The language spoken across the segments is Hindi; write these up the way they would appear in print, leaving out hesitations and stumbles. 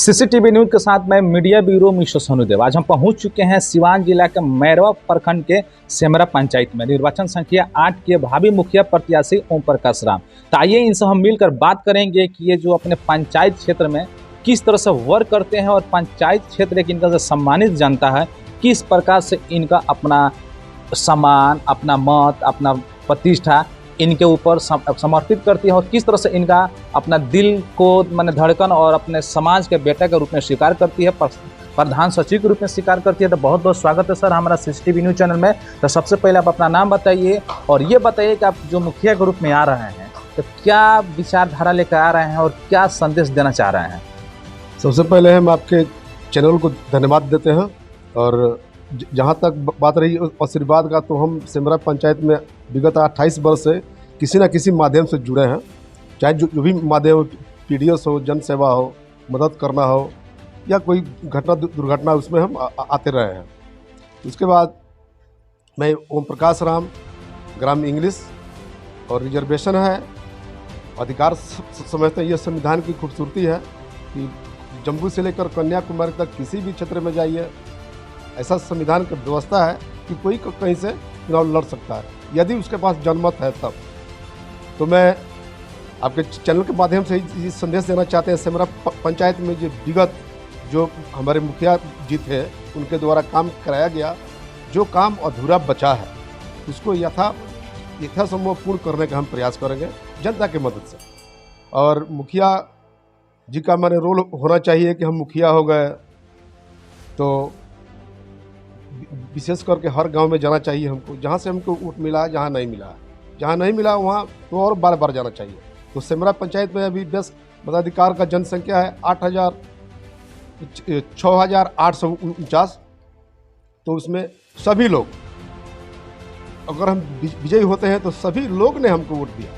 सीसीटीवी न्यूज के साथ मैं मीडिया ब्यूरो मिस्टर सोनूदेव। आज हम पहुंच चुके हैं सिवान जिला के मैरवा प्रखंड के सेमरा पंचायत में निर्वाचन संख्या 8 के भावी मुखिया प्रत्याशी ओम प्रकाश राम। तो आइए इनसे हम मिलकर बात करेंगे कि ये जो अपने पंचायत क्षेत्र में किस तरह से वर्क करते हैं और पंचायत क्षेत्र एक इनका जो सम्मानित जनता है किस प्रकार से इनका अपना सम्मान, अपना मत, अपना प्रतिष्ठा इनके ऊपर समर्पित करती है और किस तरह से इनका अपना दिल को माने धड़कन और अपने समाज के बेटा के रूप में स्वीकार करती है, प्रधान सचिव के रूप में स्वीकार करती है। तो बहुत बहुत स्वागत है सर हमारा सीसीटीवी न्यूज चैनल में। तो सबसे पहले आप अपना नाम बताइए और ये बताइए कि आप जो मुखिया के रूप में आ रहे हैं तो क्या विचारधारा लेकर आ रहे हैं और क्या संदेश देना चाह रहे हैं। सबसे पहले हम आपके चैनल को धन्यवाद देते हैं और जहाँ तक बात रही आशीर्वाद का, तो हम सेमरा पंचायत में विगत 28 वर्ष से किसी न किसी माध्यम से जुड़े हैं। चाहे जो भी माध्यम, पीडीएस हो, जन सेवा हो, मदद करना हो या कोई घटना दुर्घटना, उसमें हम आते रहे हैं। उसके बाद मैं ओम प्रकाश राम, ग्राम इंग्लिश और रिजर्वेशन है, अधिकार समझते हैं। ये संविधान की खूबसूरती है कि जम्मू से लेकर कन्याकुमारी तक किसी भी क्षेत्र में जाइए, ऐसा संविधान की व्यवस्था है कि कोई कहीं से चुनाव लड़ सकता है यदि उसके पास जनमत है तब। तो मैं आपके चैनल के माध्यम से ये संदेश देना चाहते हैं, सेमरा पंचायत में जो विगत जो हमारे मुखिया जी थे उनके द्वारा काम कराया गया, जो काम अधूरा बचा है उसको यथासंभव पूर्ण करने का हम प्रयास करेंगे जनता की मदद से। और मुखिया जी का मैंने रोल होना चाहिए कि हम मुखिया हो गए तो विशेष करके हर गांव में जाना चाहिए हमको, जहां से हमको वोट मिला, जहां नहीं मिला वहां तो और बार बार जाना चाहिए। तो सेमरा पंचायत में अभी 10 मताधिकार का जनसंख्या है 6,849। तो उसमें सभी लोग, अगर हम विजयी होते हैं तो सभी लोग ने हमको वोट दिया,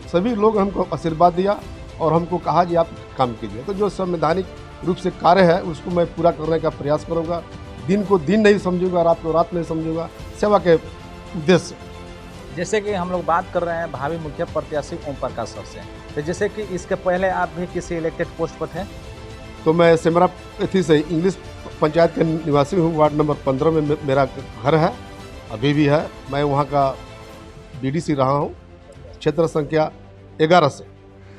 सभी लोग हमको आशीर्वाद दिया और हमको कहा कि आप काम कीजिए। तो जो संवैधानिक रूप से कार्य है उसको मैं पूरा करने का प्रयास करूंगा। दिन को दिन नहीं समझूंगा, रात को रात नहीं समझूंगा, सेवा के उद्देश्य। जैसे कि हम लोग बात कर रहे हैं भावी मुखिया प्रत्याशी ओम प्रकाश सर से, तो जैसे कि इसके पहले आप भी किसी इलेक्टेड पोस्ट पर थे। तो मैं सेमरा से इंग्लिश पंचायत के निवासी हूँ, वार्ड नंबर 15 में मेरा घर है, अभी भी है। मैं वहाँ का बीडीसी रहा हूँ, क्षेत्र संख्या 11 से।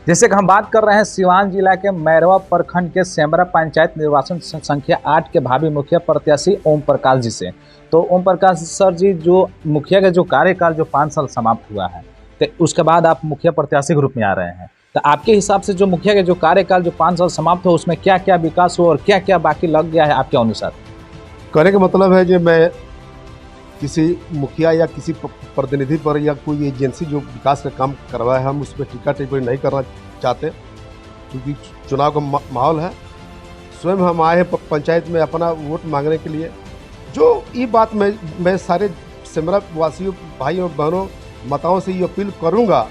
जैसे कि हम बात कर रहे हैं सिवान जिला के मैरवा प्रखंड के सेमरा पंचायत निर्वाचन संख्या 8 के भावी मुखिया प्रत्याशी ओम प्रकाश जी से। तो ओम प्रकाश सर जी, जो मुखिया का जो कार्यकाल जो 5 साल समाप्त हुआ है, तो उसके बाद आप मुखिया प्रत्याशी के रूप में आ रहे हैं, तो आपके हिसाब से जो मुखिया का जो कार्यकाल जो 5 साल समाप्त हो उसमें क्या क्या विकास हो और क्या क्या बाकी लग गया है आपके अनुसार। कहने का मतलब है कि मैं किसी मुखिया या किसी प्रतिनिधि पर या कोई एजेंसी जो विकास का काम करवाए, हम उस पर टीका टिप्पणी नहीं करना चाहते क्योंकि चुनाव का माहौल है। स्वयं हम आए हैं पंचायत में अपना वोट मांगने के लिए। जो ये बात मैं सारे सेमरा वासियों, भाइयों बहनों, माताओं से ये अपील करूँगा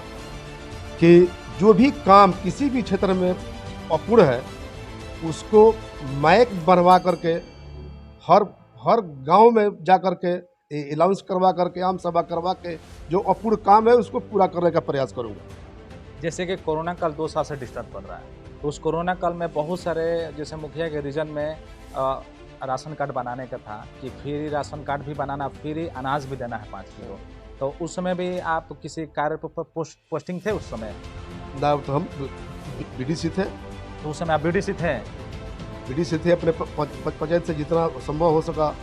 कि जो भी काम किसी भी क्षेत्र में अपूर्ण है उसको माइक बनवा करके हर गांव में जा करके अनाउंस करवा करके, आम सभा करवा के जो अपूर्ण काम है उसको पूरा करने का प्रयास करूंगा। जैसे कि कोरोना काल 2 साल से डिस्टर्ब कर रहा है, तो उस कोरोना काल में बहुत सारे जैसे मुखिया के रीजन में राशन कार्ड बनाने का था कि फ्री राशन कार्ड भी बनाना, फ्री अनाज भी देना है 5 किलो। तो उस समय भी आप किसी कार्य पर पोस्टिंग थे उस समय? ना, तो हम बीडीसी थे। तो उस समय आप बीडीसी थे? बीडीसी थे। अपने पंचायत से जितना संभव हो सका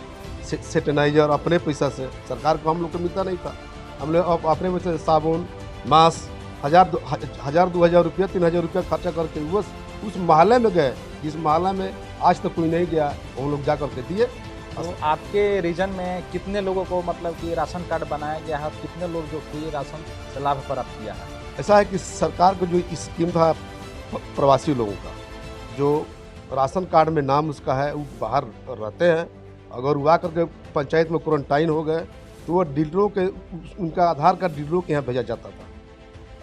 सैनिटाइजर अपने पैसा से, सरकार को हम लोग को मिलता नहीं था, हम लोग अपने पैसे साबुन, मास्क 1,000-2,000 रुपया, 3,000 रुपया खर्चा करके उस मोहल्ले में गए जिस मोहल्ला में आज तक कोई नहीं गया, हम लोग जा करके दिए। तो आपके रीजन में कितने लोगों को मतलब कि राशन कार्ड बनाया गया है, कितने लोग जो फ्री राशन से लाभ प्राप्त किया है? ऐसा है कि सरकार का जो स्कीम था प्रवासी लोगों का, जो राशन कार्ड में नाम उसका है, वो बाहर रहते हैं, अगर वो आकर के पंचायत में क्वारंटाइन हो गए तो वो डीलरों के, उनका आधार कार्ड डीलरों के यहाँ भेजा जाता था।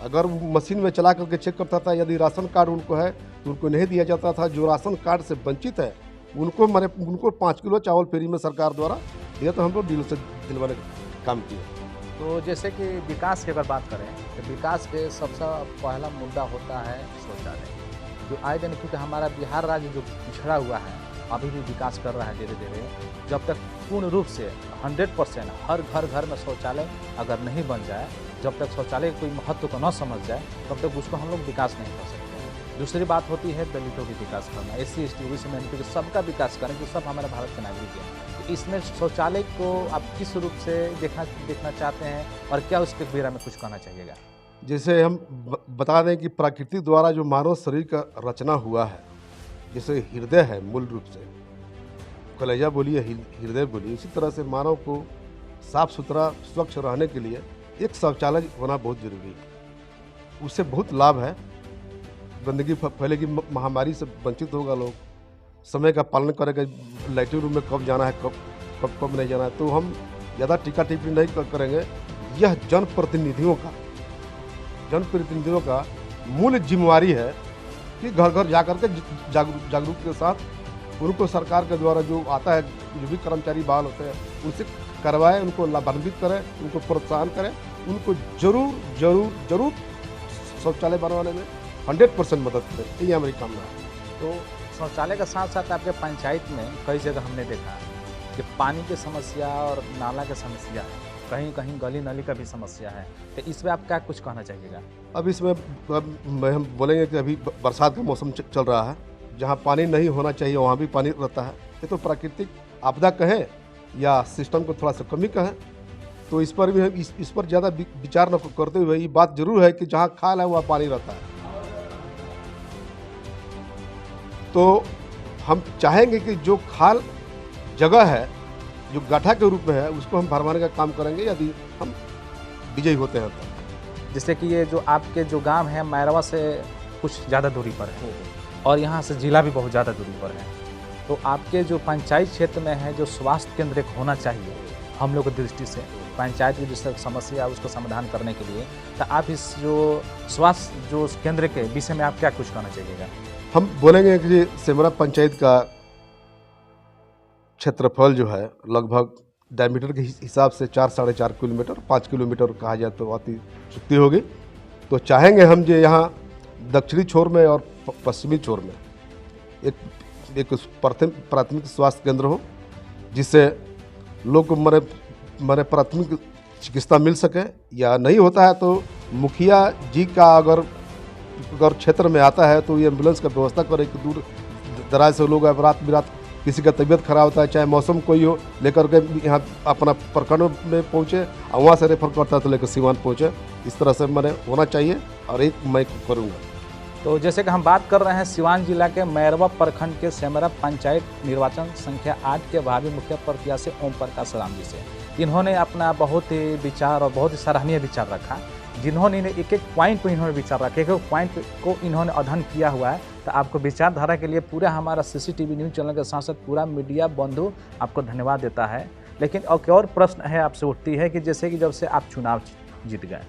अगर वो मशीन में चला करके चेक करता था, यदि राशन कार्ड उनको है तो उनको नहीं दिया जाता था। जो राशन कार्ड से वंचित है उनको 5 किलो चावल फ्री में सरकार द्वारा दिया, तो हम लोग डीलर से दिलवाने का काम किए। तो जैसे कि विकास की अगर बात करें तो विकास के सबसे पहला मुद्दा होता है शौचालय। जो आए दिन, क्योंकि हमारा बिहार राज्य जो पिछड़ा हुआ है अभी भी विकास कर रहा है धीरे धीरे। जब तक पूर्ण रूप से 100% हर घर में शौचालय अगर नहीं बन जाए, जब तक शौचालय कोई महत्व को न समझ जाए, तब तक उसको हम लोग विकास नहीं कर सकते हैं। दूसरी बात होती है दलितों की विकास करना, SC ST OBC मैंने सबका विकास करें, जो सब हमारे भारत के नागरिक हैं। तो इसमें शौचालय को आप किस रूप से देखना चाहते हैं और क्या उसके बारे में कुछ कहना चाहिएगा? जैसे हम बता दें कि प्रकृति द्वारा जो मानव शरीर का रचना हुआ है, जैसे हृदय है मूल रूप से, कलेजा बोलिए हृदय बोलिए, इसी तरह से मानव को साफ सुथरा स्वच्छ रहने के लिए एक शौचालय होना बहुत जरूरी है। उससे बहुत लाभ है, गंदगी फैलेगी, महामारी से वंचित होगा लोग, समय का पालन करेगा, लैट्रिन रूम में कब जाना है कब नहीं जाना है। तो हम ज़्यादा टीका टिप्पणी नहीं करेंगे। यह जनप्रतिनिधियों का मूल जिम्मेवारी है कि घर घर जा करके जागरूक के साथ उनको सरकार के द्वारा जो आता है, जो भी कर्मचारी बहाल होते हैं, उनसे करवाएं, उनको लाभान्वित करें, उनको प्रोत्साहन करें, उनको जरूर शौचालय बनवाने में 100% मदद करें। यही हमारी कामना है। तो शौचालय के साथ साथ आपके पंचायत में कई जगह हमने देखा कि पानी की समस्या और नाला की समस्या है, कहीं कहीं गली नाली का भी समस्या है। तो इस पर आप क्या कुछ कहना चाहिएगा? अब इसमें हम बोलेंगे कि अभी बरसात का मौसम चल रहा है, जहाँ पानी नहीं होना चाहिए वहाँ भी पानी रहता है। ये तो प्राकृतिक आपदा कहें या सिस्टम को थोड़ा सा कमी कहें, तो इस पर भी हम इस पर ज़्यादा विचार न करते हुए ये बात जरूर है कि जहाँ खाल है वहाँ पानी रहता है। तो हम चाहेंगे कि जो खाल जगह है, जो गड्ढा के रूप में है, उसको हम भरवाने का काम करेंगे यदि हम विजयी होते हैं तो। जैसे कि ये जो आपके जो गांव है मैरवा से कुछ ज़्यादा दूरी पर है और यहाँ से जिला भी बहुत ज़्यादा दूरी पर है, तो आपके जो पंचायत क्षेत्र में है जो स्वास्थ्य केंद्र एक होना चाहिए हम लोग की दृष्टि से, पंचायत की जिस समस्या है उसको समाधान करने के लिए, तो आप इस जो स्वास्थ्य जो केंद्र के विषय में आप क्या कुछ कहना चाहिएगा? हम बोलेंगे कि सेमरा पंचायत का क्षेत्रफल जो है लगभग डायमीटर के हिसाब से 4-4.5 किलोमीटर, 5 किलोमीटर कहा जाए तो अतिशयोक्ति होगी। तो चाहेंगे हम जो यहाँ दक्षिणी छोर में और पश्चिमी छोर में एक प्राथमिक स्वास्थ्य केंद्र हो, जिससे लोग को मरे प्राथमिक चिकित्सा मिल सके, या नहीं होता है तो मुखिया जी का अगर क्षेत्र में आता है तो ये एम्बुलेंस का व्यवस्था करे कि दूर दराज से लोग रात बिरात किसी का तबीयत खराब होता है, चाहे मौसम कोई हो, लेकर के यहाँ अपना प्रखंड में पहुँचे और वहाँ से रेफर करता है तो लेकर सीवान पहुँचे। इस तरह से मैंने होना चाहिए और एक मैं करूँगा। तो जैसे कि हम बात कर रहे हैं सिवान जिला के मैरवा प्रखंड के सेमरा पंचायत निर्वाचन संख्या 8 के भावी मुखिया प्रत्याशी ओम प्रकाश राम जी से, इन्होंने अपना बहुत ही विचार और बहुत ही सराहनीय विचार रखा, जिन्होंने एक एक पॉइंट को इन्होंने विचार रखा, एक एक पॉइंट को इन्होंने अध्ययन किया हुआ है। तो आपको विचारधारा के लिए पूरा हमारा CCTV न्यूज़ चैनल के साथ साथ पूरा मीडिया बंधु आपको धन्यवाद देता है। लेकिन एक और प्रश्न है आपसे उठती है कि जैसे कि जब से आप चुनाव जीत गए,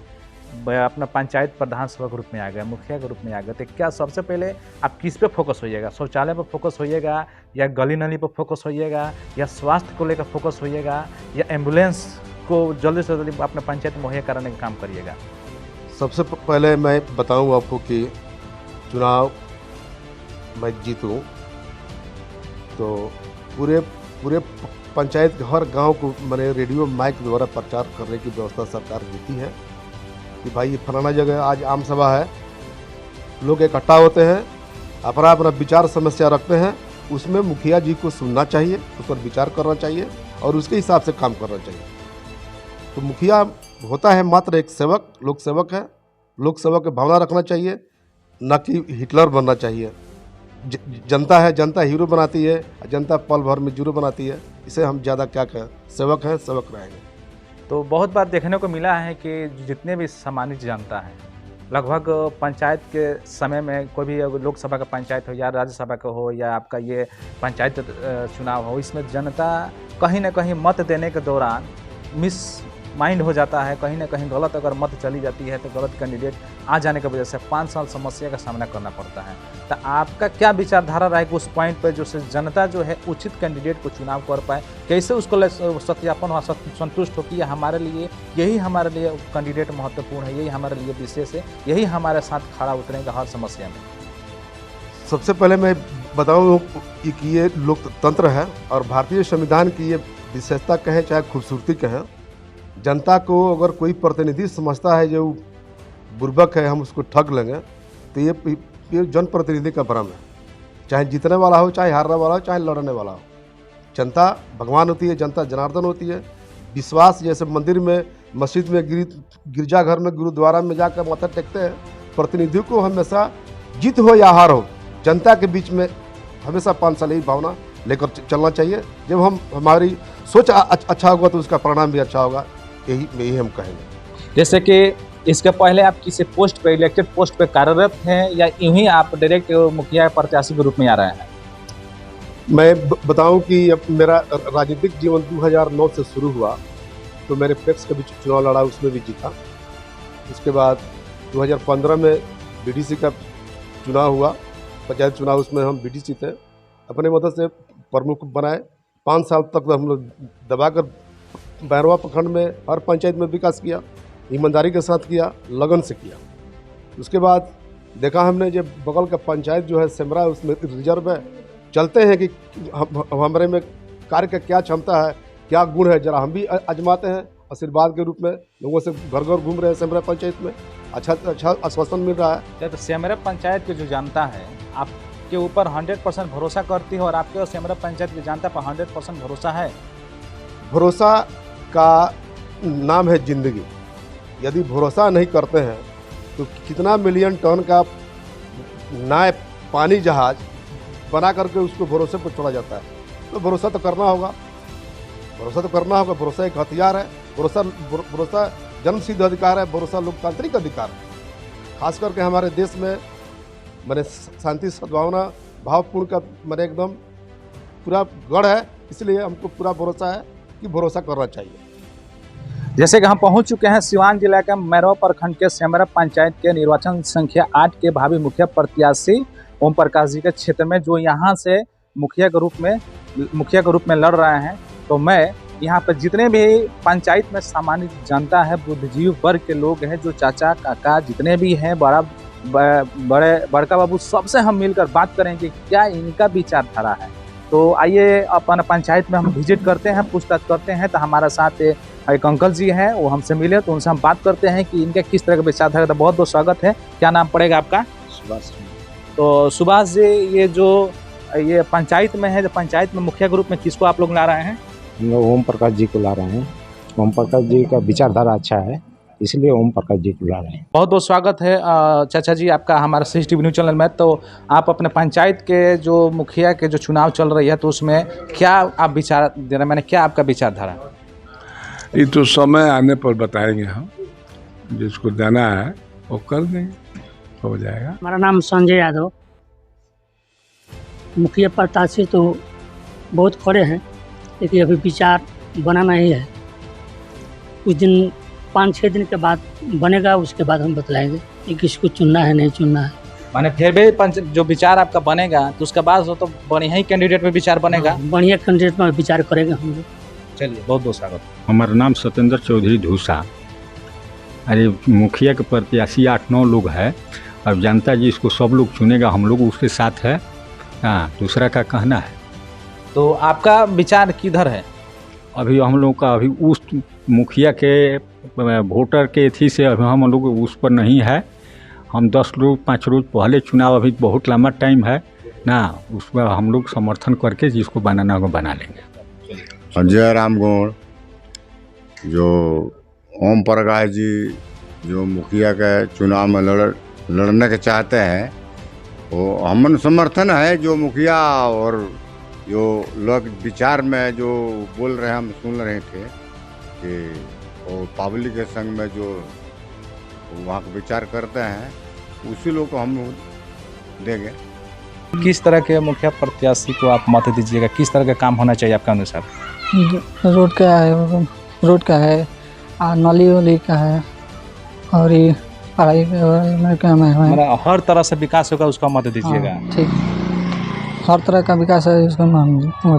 अपना पंचायत प्रधान सभा के रूप में आ गए, मुखिया के रूप में आ गए, तो क्या सबसे पहले आप किस पे फोकस होइएगा? शौचालय पर फोकस होइएगा या गली नाली पर फोकस होइएगा या स्वास्थ्य को लेकर फोकस होइएगा या एम्बुलेंस को जल्दी से जल्दी अपने पंचायत में मुहैया कराने का काम करिएगा? सबसे पहले मैं बताऊं आपको कि चुनाव मैं जीतूं तो पूरे पंचायत के हर गांव को मैंने रेडियो माइक द्वारा प्रचार करने की व्यवस्था सरकार देती है कि भाई फलाना जगह आज आम सभा है, लोग इकट्ठा होते हैं, अपना अपना विचार समस्या रखते हैं, उसमें मुखिया जी को सुनना चाहिए, उस पर विचार करना चाहिए और उसके हिसाब से काम करना चाहिए। तो मुखिया होता है मात्र एक सेवक, लोक सेवक है, लोक सेवक की भावना रखना चाहिए, न कि हिटलर बनना चाहिए। जनता है, जनता हीरो बनाती है, जनता पल भर में जीरो बनाती है। इसे हम ज़्यादा क्या कहें, सेवक हैं, सेवक रहेंगे। तो बहुत बार देखने को मिला है कि जितने भी सम्मानित जनता है, लगभग पंचायत के समय में कोई भी लोकसभा का पंचायत हो या राज्यसभा का हो या आपका ये पंचायत चुनाव हो, इसमें जनता कहीं ना कहीं मत देने के दौरान मिस माइंड हो जाता है, कहीं ना कहीं गलत अगर मत चली जाती है तो गलत कैंडिडेट आ जाने की वजह से 5 साल समस्या का सामना करना पड़ता है। तो आपका क्या विचारधारा रहेगा उस पॉइंट पर जो से जनता जो है उचित कैंडिडेट को चुनाव कर पाए, कैसे उसको सत्यापन हो, संतुष्ट हो कि हमारे लिए यही हमारे लिए कैंडिडेट महत्वपूर्ण है, यही हमारे लिए विशेष है, यही हमारे साथ खड़ा उतरेगा हर समस्या में? सबसे पहले मैं बताऊं कि ये लोकतंत्र है और भारतीय संविधान की ये विशेषता कहें चाहे खूबसूरती कहें, जनता को अगर कोई प्रतिनिधि समझता है जो बुर्बक है, हम उसको ठग लेंगे, तो ये जनप्रतिनिधि का भ्रम है। चाहे जीतने वाला हो, चाहे हारने वाला हो, चाहे लड़ने वाला हो, जनता भगवान होती है, जनता जनार्दन होती है। विश्वास जैसे मंदिर में, मस्जिद में, गिरजाघर में, गुरुद्वारा में जाकर माथा टेकते हैं, प्रतिनिधियों को हमेशा जीत हो या हार हो, जनता के बीच में हमेशा 5 साल यही भावना लेकर चलना चाहिए। जब हमारी सोच अच्छा होगा तो उसका परिणाम भी अच्छा होगा, यही हम कहेंगे। जैसे कि इसके पहले आप किसी पोस्ट पे, इलेक्टेड पोस्ट पे कार्यरत हैं या यूं ही आप डायरेक्ट मुखिया प्रत्याशी के रूप में आ रहे हैं? मैं बताऊं कि अब मेरा राजनीतिक जीवन 2009 से शुरू हुआ, तो मैंने पैक्स का भी चुनाव लड़ा, उसमें भी जीता। उसके बाद 2015 में बीडीसी का चुनाव हुआ, पंचायत चुनाव, उसमें हम बीडीसी थे, अपने मदद से प्रमुख बनाए। 5 साल तक हम लोग दबाकर बैरवा प्रखंड में हर पंचायत में विकास किया, ईमानदारी के साथ किया, लगन से किया। उसके बाद देखा हमने जब बगल का पंचायत जो है सेमरा, उसमें रिजर्व है, चलते हैं कि हमारे में कार्य का क्या क्षमता है, क्या गुण है, जरा हम भी आजमाते हैं। आशीर्वाद के रूप में लोगों से घर घर घूम रहे हैं सेमरा पंचायत में, अच्छा आश्वासन मिल रहा है। जब सेमरा पंचायत की जो जनता है आपके ऊपर 100% भरोसा करती है और आपके और सेमरा पंचायत की जनता पर 100% भरोसा है? भरोसा का नाम है जिंदगी। यदि भरोसा नहीं करते हैं तो कितना मिलियन टन का नाव, पानी जहाज बना करके उसको भरोसे पर छोड़ा जाता है। तो भरोसा तो करना होगा, भरोसा एक हथियार है। भरोसा जन्मसिद्ध अधिकार है, भरोसा लोकतांत्रिक अधिकार है। खास करके हमारे देश में मैंने शांति सद्भावना भावपूर्ण का मैंने एकदम पूरा गढ़ है, इसलिए हमको पूरा भरोसा है कि भरोसा करना चाहिए। जैसे कि हम पहुंच चुके हैं सिवान जिला के मैरवा प्रखंड के सेमरा पंचायत के निर्वाचन संख्या 8 के भावी मुखिया प्रत्याशी ओम प्रकाश जी के क्षेत्र में, जो यहाँ से मुखिया के रूप में लड़ रहे हैं। तो मैं यहाँ पर जितने भी पंचायत में सामान्य जनता है, बुद्धिजीवी वर्ग के लोग हैं, जो चाचा काका जितने भी हैं, बड़का बाबू, सबसे हम मिलकर बात करेंगे क्या इनका विचारधारा है। तो आइए अपन पंचायत में हम विजिट करते हैं, पूछताछ करते हैं। तो हमारा साथ एक अंकल जी हैं, वो हमसे मिले, तो उनसे हम बात करते हैं कि इनका किस तरह का विचारधारा। तो बहुत बहुत स्वागत है। क्या नाम पड़ेगा आपका? सुभाष। तो सुभाष जी, ये पंचायत में है, जो पंचायत में मुखिया के रूप में किसको आप लोग ला रहे हैं? हम लोग ओम प्रकाश जी को ला रहे हैं। ओम प्रकाश जी का विचारधारा अच्छा है, इसलिए ओम प्रकाश जी को ला रहे हैं। बहुत बहुत स्वागत है चाचा जी आपका हमारा CCTV न्यूज़ चैनल में। तो आप अपने पंचायत के जो मुखिया के जो चुनाव चल रही है, तो उसमें क्या आप विचार दे रहे हैं, क्या आपका विचारधारा? ये तो समय आने पर बताएंगे हम, जिसको देना है वो कर देंगे, हो जाएगा। हमारा नाम संजय यादव। मुखिया प्रत्याशी तो बहुत खड़े हैं, लेकिन अभी विचार बना नहीं है। कुछ दिन 5-6 दिन के बाद बनेगा, उसके बाद हम बतलाएंगे कि किसको चुनना है, नहीं चुनना है। माने फिर भी जो विचार आपका बनेगा, तो उसके बाद तो बढ़िया ही कैंडिडेट में विचार बनेगा। बढ़िया कैंडिडेट में विचार करेंगे हम लोग। चलिए, बहुत बहुत स्वागत। हमारा नाम सत्येंद्र चौधरी धूसा। अरे मुखिया के प्रत्याशी 8-9 लोग हैं, अब जनता जी इसको सब लोग चुनेगा, हम लोग उसके साथ है। हाँ, दूसरा का कहना है। तो आपका विचार किधर है? अभी हम लोग का अभी उस मुखिया के वोटर के थी से अभी हम लोग उस पर नहीं है। हम 10 रोज 5 रोज पहले चुनाव, अभी बहुत लंबा टाइम है ना, उस पर हम लोग समर्थन करके जिसको बनाना होगा बना लेंगे। जय राम गौड़, जो ओम प्रकाश जी जो मुखिया के चुनाव में लड़ने के चाहते हैं, वो हमन समर्थन है। जो मुखिया और जो लोग विचार में जो बोल रहे हैं, हम सुन रहे थे कि वो पब्लिक के संग में जो वहाँ का विचार करते हैं, उसी लोग को हम देंगे। किस तरह के मुखिया प्रत्याशी को आप मत दीजिएगा? किस तरह का काम होना चाहिए आपका अनुसार? रोड का है, नाली वाली का है, और ये पढ़ाई में काम है। मतलब हर तरह से विकास होगा, उसका मत दीजिएगा। ठीक, हर तरह का विकास है, उसका मान।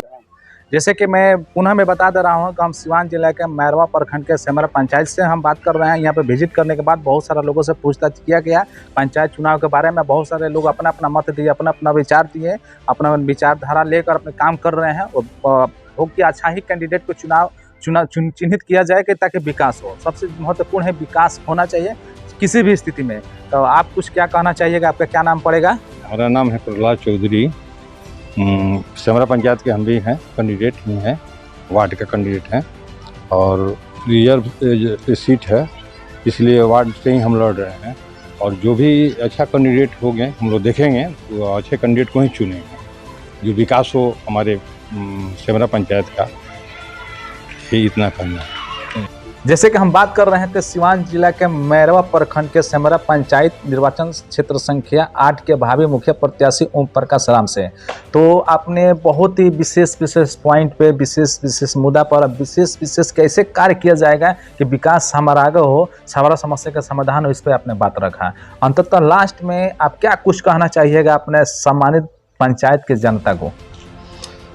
जैसे कि मैं पुनः बता दे रहा हूँ कि हम सिवान जिला के मैरवा प्रखंड के सेमरा पंचायत से हम बात कर रहे हैं। यहाँ पे विजिट करने के बाद बहुत सारे लोगों से पूछताछ किया गया पंचायत चुनाव के बारे में। बहुत सारे लोग अपना अपना मत दिए, अपना अपना विचार दिए, अपना विचारधारा लेकर अपने काम कर रहे हैं। और कि अच्छा ही कैंडिडेट को चिन्हित किया जाए कि ताकि विकास हो। सबसे महत्वपूर्ण है विकास होना चाहिए किसी भी स्थिति में। तो आप कुछ क्या कहना चाहिएगा? आपका क्या नाम पड़ेगा? हमारा नाम है प्रहलाद चौधरी। सेमरा पंचायत के हम भी हैं, कैंडिडेट ही हैं, वार्ड के कैंडिडेट हैं और रिजर्व सीट है, इसलिए वार्ड से ही हम लड़ रहे हैं। और जो भी अच्छा कैंडिडेट होंगे हम लोग देखेंगे तो अच्छे कैंडिडेट को ही चुनेंगे जो विकास हो हमारे सेमरा पंचायत का। ये इतना करना है। जैसे कि हम बात कर रहे थे सिवान जिला के मैरवा प्रखंड के सेमरा पंचायत निर्वाचन क्षेत्र संख्या 8 के भावी मुखिया प्रत्याशी ओम प्रकाश राम से, तो आपने बहुत ही विशेष पॉइंट पे विशेष मुद्दा पर विशेष कैसे कार्य किया जाएगा कि विकास हमारा आगे हो, हमारा समस्या का समाधान हो, इस पर आपने बात रखा। अंततः लास्ट में आप क्या कुछ कहना चाहिएगा अपने सम्मानित पंचायत के जनता को?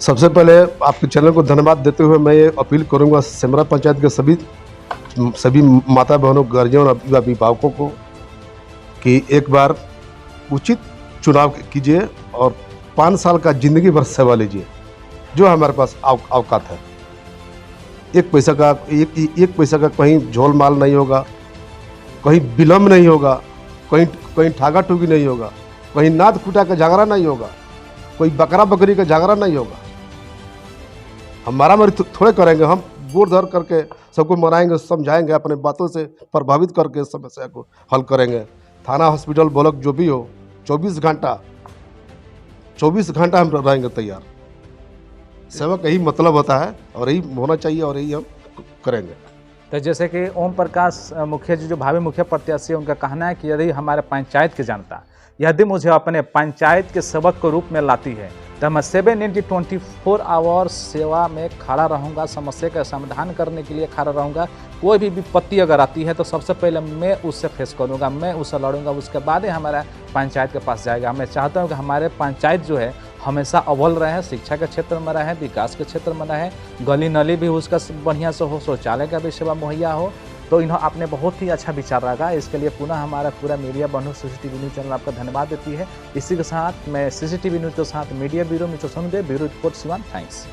सबसे पहले आपके चैनल को धन्यवाद देते हुए मैं ये अपील करूंगा सेमरा पंचायत के सभी माता बहनों, गार्जियन और अभिभावकों को कि एक बार उचित चुनाव कीजिए और 5 साल का जिंदगी भर सेवा लीजिए जो हमारे पास औकात है। एक पैसा का कहीं झोलमाल नहीं होगा, कहीं विलम्ब नहीं होगा, कहीं ठागा ठुगी नहीं होगा, कहीं नाद कुटा का झगड़ा नहीं होगा, कोई बकरा बकरी का झगड़ा नहीं होगा। हम मारामारी थोड़े करेंगे, हम गोर धर करके सबको मनाएंगे, समझाएंगे, अपने बातों से प्रभावित करके समस्या को हल करेंगे। थाना, हॉस्पिटल, ब्लॉक जो भी हो 24 घंटा हम रहेंगे तैयार। सेवा का यही मतलब होता है और यही होना चाहिए और यही हम करेंगे। तो जैसे कि ओम प्रकाश मुखिया जी जो भावी मुखिया प्रत्याशी है, उनका कहना है कि यदि हमारे पंचायत की जनता यदि मुझे अपने पंचायत के सेवक के रूप में लाती है तो मैं 7/24 आवर सेवा में खड़ा रहूँगा, समस्या का समाधान करने के लिए खड़ा रहूँगा। कोई भी विपत्ति अगर आती है तो सबसे पहले मैं उससे फेस करूँगा, मैं उससे लड़ूंगा, उसके बाद ही हमारा पंचायत के पास जाएगा। मैं चाहता हूँ कि हमारे पंचायत जो है हमेशा अव्वल रहे, शिक्षा के क्षेत्र में रहे, विकास के क्षेत्र में रहे, गली नली भी उसका बढ़िया से हो, शौचालय का भी सेवा मुहैया हो। तो आपने बहुत ही अच्छा विचार रखा। इसके लिए पुनः हमारा पूरा मीडिया बंधु सीसीटीवी न्यूज़ चैनल आपका धन्यवाद देती है। इसी के साथ मैं सीसीटीवी न्यूज़ के साथ मीडिया ब्यूरो में ब्यूरो रिपोर्ट सिवान। थैंक्स।